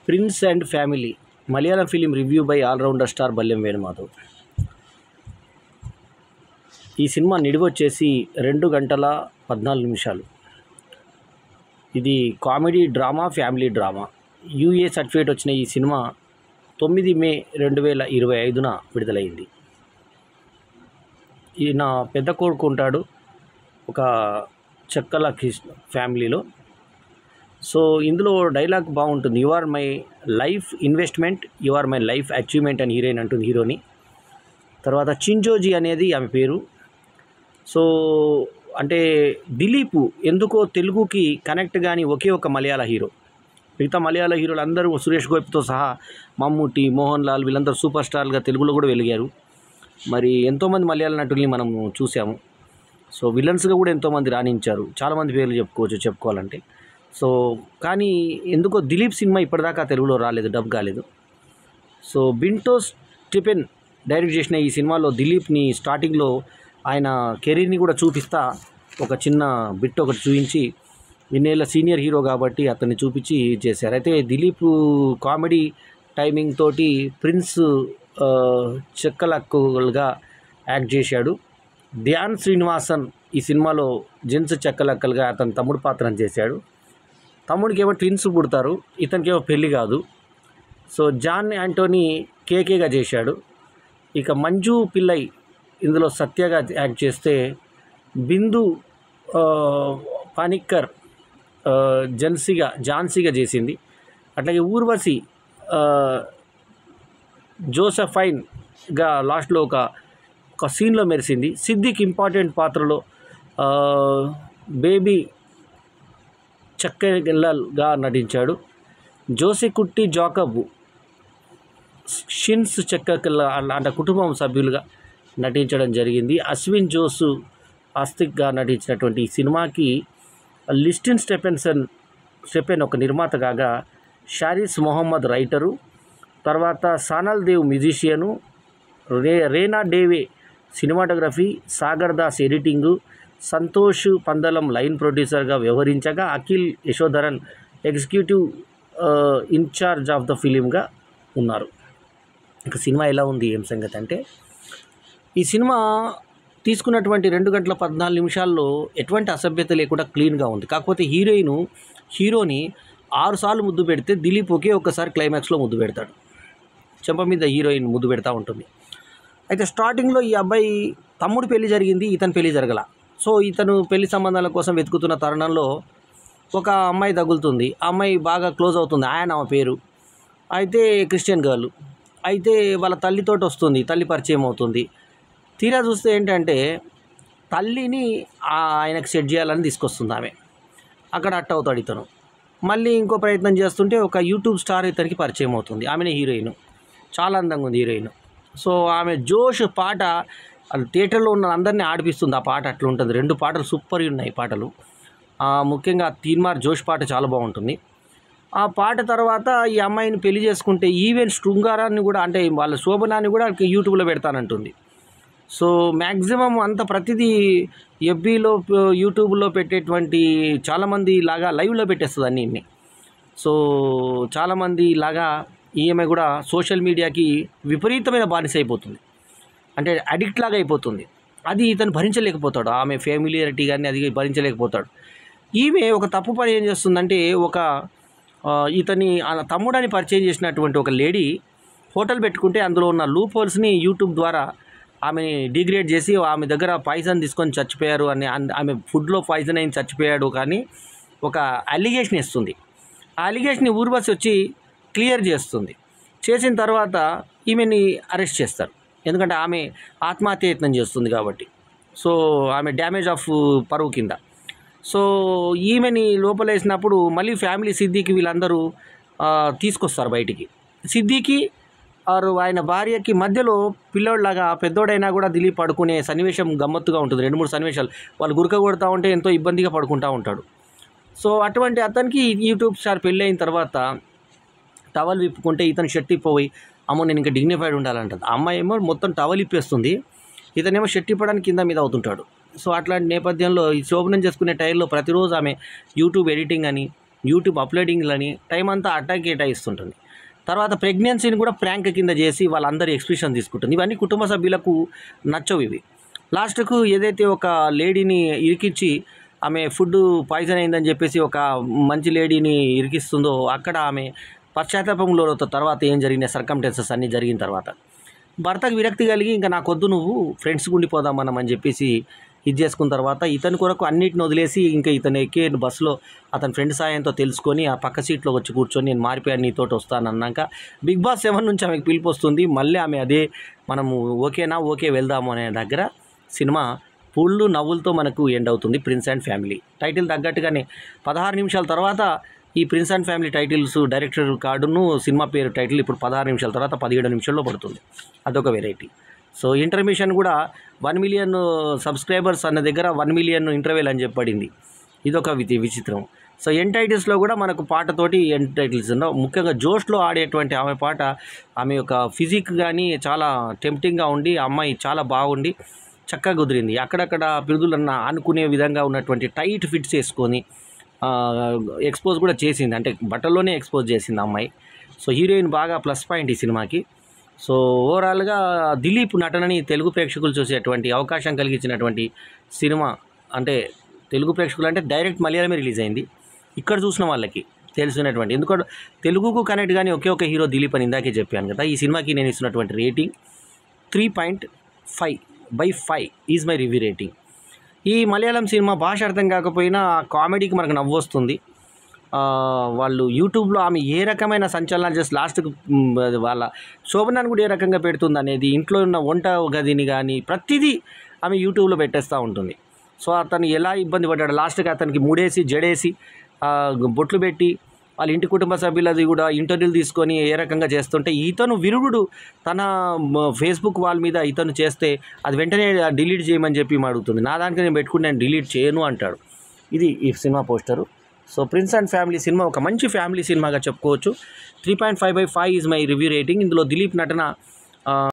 Prince and Family Malayalam film review by allrounder star Balyam Venumadhav. ఈ cinema నిడివి వచ్చేసి 2 గంటల 14 నిమిషాలు. ఇది comedy drama, family drama. UA certificate వచ్చిన ఈ సినిమా 9 మే 2025న విడుదలైంది. ఈయన పెద్ద కొడుకు ఉంటాడు ఒక చెక్కల ఫ్యామిలీలో. సో ఇందులో డైలాగ్ బాగుంటుంది, you are my life investment, you are my life achievement అని హీరోయిన్ అంటుంది హీరోని. తర్వాత చింజోజీ అనేది ఆమె పేరు. సో అంటే దిలీప్ ఎందుకో తెలుగుకి కనెక్ట్ కానీ ఒకే ఒక మలయాళ హీరో. మిగతా మలయాళ హీరోలు అందరూ సురేష్ గోపితో సహా మమ్ముట్టి, మోహన్ లాల్ వీళ్ళందరూ సూపర్ స్టార్గా తెలుగులో కూడా వెలిగారు. మరి ఎంతోమంది మలయాళ నటుల్ని మనం చూసాము. సో విలన్స్గా కూడా ఎంతోమంది రాణించారు. చాలామంది పేర్లు చెప్పుకోవాలంటే. సో కానీ ఎందుకో దిలీప్ సినిమా ఇప్పటిదాకా తెలుగులో రాలేదు, డబ్ కాలేదు. సో బింటో స్టిఫెన్ డైరెక్ట్ చేసిన ఈ సినిమాలో దిలీప్ని స్టార్టింగ్లో ఆయన కెరీర్ని కూడా చూపిస్తా ఒక చిన్న బిట్ ఒకటి చూపించి, ఇన్నేళ్ళ సీనియర్ హీరో కాబట్టి అతన్ని చూపించి చేశారు. అయితే దిలీప్ కామెడీ టైమింగ్ తోటి ప్రిన్స్ చెక్కలక్కలుగా యాక్ట్ చేశాడు. ధ్యాన్ శ్రీనివాసన్ ఈ సినిమాలో జెంట్స్ చెక్కలక్కలుగా అతని తమ్ముడు పాత్రను చేశాడు. తమ్ముడికి ఏమో ట్విన్స్ పుడతారు, ఇతనికేమో పెళ్ళి కాదు. సో జాన్ యాంటోనీ కేకేగా చేశాడు. ఇక మంజు పిల్లై ఇందులో సత్యగా యాక్ట్ చేస్తే, బిందు పానిక్కర్ ఝాన్సీగా చేసింది. అట్లాగే ఊర్వశి జోసఫైన్గా లాస్ట్లో ఒక సీన్లో మెరిసింది. సిద్దిక్ ఇంపార్టెంట్ పాత్రలో బేబీ చక్కెల్లాల్గా నటించాడు. జోసికుట్టి జాకబ్ షిన్స్ చెక్కకెల్లా అలాంటి కుటుంబం సభ్యులుగా నటించడం జరిగింది. అశ్విన్ జోసు ఆస్తిక్గా నటించినటువంటి ఈ సినిమాకి లిస్టిన్ స్టెపెన్ ఒక నిర్మాత కాగా, షారిస్ మొహమ్మద్ రైటరు, తర్వాత సానల్ దేవ్ మ్యూజిషియను, రేనా డేవే cinematography, Sagar Das editing, Santhosh Pandalam line ప్రొడ్యూసర్గా వ్యవహరించగా, Akhil Yashodharan executive incharge of the ఫిలింగా ఉన్నారు. ఇక సినిమా ఎలా ఉంది ఏం సంగతి అంటే, ఈ సినిమా తీసుకున్నటువంటి 2 గంటల 14 నిమిషాల్లో ఎటువంటి అసభ్యత లేకుండా క్లీన్గా ఉంది. కాకపోతే హీరోని 6 సార్లు ముద్దు పెడితే దిలీప్ ఒకే ఒక్కసారి క్లైమాక్స్లో ముద్దు పెడతాడు. చెంప మీద హీరోయిన్ ముద్దు పెడతా ఉంటుంది. అయితే స్టార్టింగ్లో ఈ అబ్బాయి తమ్ముడు పెళ్లి జరిగింది, ఇతని పెళ్లి జరగల. సో ఇతను పెళ్లి సంబంధాల కోసం వెతుకుతున్న తరుణంలో ఒక అమ్మాయి తగులుతుంది. ఆ అమ్మాయి బాగా క్లోజ్ అవుతుంది. ఆమె పేరు అయితే క్రిస్టియన్ గర్ల్. అయితే వాళ్ళ తల్లితోటి వస్తుంది, తల్లి పరిచయం అవుతుంది. తీరా చూస్తే ఏంటంటే తల్లిని ఆయనకు సెట్ చేయాలని తీసుకొస్తుంది ఆమె. అక్కడ అట్ అవుతాడు ఇతను. మళ్ళీ ఇంకో ప్రయత్నం చేస్తుంటే ఒక యూట్యూబ్ స్టార్ ఇతనికి పరిచయం అవుతుంది. ఆమెనే హీరోయిన్, చాలా అందంగా ఉంది హీరోయిన్. సో ఆమె జోష్ పాట అది థియేటర్లో ఉన్న అందరినీ ఆడిపిస్తుంది. ఆ పాట అట్లా ఉంటుంది. 2 పాటలు సూపర్ ఉన్నాయి పాటలు. ముఖ్యంగా తీన్మార్ జోష్ పాట చాలా బాగుంటుంది. ఆ పాట తర్వాత ఈ అమ్మాయిని పెళ్లి చేసుకుంటే ఈవెన్ శృంగారాన్ని కూడా, అంటే వాళ్ళ శోభనాన్ని కూడా యూట్యూబ్లో పెడతానంటుంది. సో మ్యాక్సిమం అంత ప్రతిదీ ఎఫ్బీలో యూట్యూబ్లో పెట్టేటువంటి చాలామంది లాగా లైవ్లో పెట్టేస్తుంది అన్నీ. సో చాలామంది లాగా ఈమె కూడా సోషల్ మీడియాకి విపరీతమైన బానిస అయిపోతుంది, అంటే అడిక్ట్ లాగా అయిపోతుంది. అది ఇతను భరించలేకపోతాడు. ఆమె ఫ్యామిలియారిటీ కానీ అది భరించలేకపోతాడు. ఈమె ఒక తప్పు పని ఏం చేస్తుందంటే, ఇతని తమ్ముడని పరిచయం చేసినటువంటి ఒక లేడీ హోటల్ పెట్టుకుంటే అందులో ఉన్న లూప్ హోల్స్ని యూట్యూబ్ ద్వారా ఆమెని డిగ్రేడ్ చేసి ఆమె దగ్గర పాయిజన్ తీసుకొని చచ్చిపోయారు అని, ఆమె ఫుడ్లో పాయిజన్ అయిన చచ్చిపోయాడు కానీ ఒక అలిగేషన్ ఇస్తుంది. ఆ అలిగేషన్ని ఊర్వశి వచ్చి క్లియర్ చేసిన తర్వాత ఈమెని అరెస్ట్ చేస్తారు. ఎందుకంటే ఆమె ఆత్మహత్య యత్నం చేస్తుంది కాబట్టి. సో ఆమె డ్యామేజ్ ఆఫ్ పరువు కింద. సో ఈమెని లోపలేసినప్పుడు మళ్ళీ ఫ్యామిలీ సిద్దికి వీళ్ళందరూ తీసుకొస్తారు బయటికి. సిద్దికి ఆయన భార్యకి మధ్యలో పిల్లోడిలాగా పెద్దోడైనా కూడా దిలీప్ పడుకునే సన్నివేశం గమ్మత్తుగా ఉంటుంది. 2-3 సన్నివేశాలు వాళ్ళు గురక కొడతా ఉంటే ఎంతో ఇబ్బందిగా పడుకుంటూ ఉంటాడు. సో అటువంటి అతనికి యూట్యూబ్ స్టార్ పెళ్ళి అయిన తర్వాత టవల్ విప్పుకుంటే ఇతను షర్ట్ ఇప్పపోయి, అమ్మో నేను ఇంకా డిగ్నిఫైడ్ ఉండాలంటుంది. అమ్మాయి ఏమో మొత్తం టవల్ ఇప్పేస్తుంది, ఇతనేమో షర్ట్ ఇప్పడానికి కింద మీద అవుతుంటాడు. సో అట్లాంటి నేపథ్యంలో ఈ శోభనం చేసుకునే టైంలో ప్రతిరోజు ఆమె యూట్యూబ్ ఎడిటింగ్ అని యూట్యూబ్ అప్లోడింగ్లని టైం అంతా అటాక్ కేటాయిస్తుంటుంది. తర్వాత ప్రెగ్నెన్సీని కూడా ప్రాంక్ కింద చేసి వాళ్ళందరి ఎక్స్ప్రెషన్ తీసుకుంటుంది. ఇవన్నీ కుటుంబ సభ్యులకు నచ్చవు. ఇవి లాస్ట్కు ఏదైతే ఒక లేడీని ఇరికిచ్చి ఆమె ఫుడ్ పాయిజన్ అయిందని చెప్పేసి ఒక మంచి లేడీని ఇరికిస్తుందో అక్కడ ఆమె పశ్చాత్తాపంలో తర్వాత ఏం జరిగిన సర్కమ్టెన్సెస్ అన్నీ జరిగిన తర్వాత భర్తకు విరక్తి కలిగి ఇంకా నాకొద్దు, నువ్వు ఫ్రెండ్స్కి ఉండిపోదాం మనం అని చెప్పేసి ఇది చేసుకున్న తర్వాత ఇతని కొరకు అన్నిటిని వదిలేసి ఇంకా ఇతను ఎక్కే బస్సులో అతని ఫ్రెండ్ సాయంతో తెలుసుకొని ఆ పక్క సీట్లో వచ్చి కూర్చొని నేను మారిపోయాను నీతోటి వస్తాను అన్నాక Big Boss 7 నుంచి ఆమెకు పిలుపు వస్తుంది. మళ్ళీ ఆమె అదే మనము ఓకేనా ఓకే వెళ్దాము అనే దగ్గర సినిమా పుళ్ళు నవ్వులతో మనకు ఎండ్ అవుతుంది. ప్రిన్స్ అండ్ ఫ్యామిలీ టైటిల్ తగ్గట్టుగానే 16 నిమిషాల తర్వాత ఈ prince and family titles director కార్డును సినిమా పేరు టైటిల్ ఇప్పుడు 16 నిమిషాల తర్వాత 17 నిమిషాల్లో పడుతుంది. అదొక వెరైటీ. సో ఇంటర్మిషన్ కూడా 1 మిలియన్ సబ్స్క్రైబర్స్ అన్న దగ్గర 1 మిలియన్ ఇంటర్వెల్ అని చెప్పబడింది. ఇదొక విచిత్రం. సో ఎండ్ టైటిల్స్లో కూడా మనకు పాటతోటి ఎండ్ టైటిల్స్ ముఖ్యంగా జోష్లో ఆడేటువంటి ఆమె పాట, ఆమె యొక్క ఫిజిక్ కానీ చాలా టెంప్టింగ్గా ఉండి అమ్మాయి చాలా బాగుండి చక్కగా కుదిరింది. అక్కడక్కడ పిరుదులన్న అనుకునే విధంగా ఉన్నటువంటి టైట్ ఫిట్స్ వేసుకొని ఎక్స్పోజ్ కూడా చేసింది, అంటే బట్టల్లోనే ఎక్స్పోజ్ చేసింది అమ్మాయి. సో హీరోయిన్ బాగా ప్లస్ పాయింట్ ఈ సినిమాకి. సో ఓవరాల్గా దిలీప్ నటనని తెలుగు ప్రేక్షకులు చూసేటువంటి అవకాశం కలిగించినటువంటి సినిమా. అంటే తెలుగు ప్రేక్షకులు అంటే డైరెక్ట్ మలయాళమే రిలీజ్ అయింది. ఇక్కడ చూసిన వాళ్ళకి తెలిసినటువంటి, ఎందుకంటే తెలుగుకు కనెక్ట్ కానీ ఒకే ఒక హీరో దిలీప్ అని ఇందాకే చెప్పాను కదా. ఈ సినిమాకి నేను ఇస్తున్నటువంటి rating 3.5/5 is my review rating. ఈ మలయాళం సినిమా భాష అర్థం కాకపోయినా కామెడీకి మనకు నవ్వు వస్తుంది. వాళ్ళు యూట్యూబ్లో ఆమె ఏ రకమైన సంచలనాలు చేసి లాస్ట్కి వాళ్ళ శోభనాన్ని కూడా ఏ రకంగా పెడుతుంది అనేది, ఇంట్లో ఉన్న వంట గదిని కానీ ప్రతిదీ ఆమె యూట్యూబ్లో పెట్టేస్తూ ఉంటుంది. సో అతను ఎలా ఇబ్బంది పడ్డాడు, లాస్ట్కి అతనికి ముడేసి జడేసి బొట్లు పెట్టి వాళ్ళ ఇంటి కుటుంబ సభ్యులది కూడా ఇంటర్వ్యూలు తీసుకొని ఏ రకంగా చేస్తుంటే ఇతను విరుగుడు తన ఫేస్బుక్ వాల్ మీద ఇతను చేస్తే అది వెంటనే డిలీట్ చేయమని చెప్పి అడుగుతుంది. నా దానికి నేను పెట్టుకుని నేను డిలీట్ చేయను అంటాడు. ఇది ఈ cinema poster. So prince and family cinema ఒక మంచి ఫ్యామిలీ సినిమాగా చెప్పుకోవచ్చు. 3.5/5 ఈజ్ మై రివ్యూ రేటింగ్. ఇందులో దిలీప్ నటన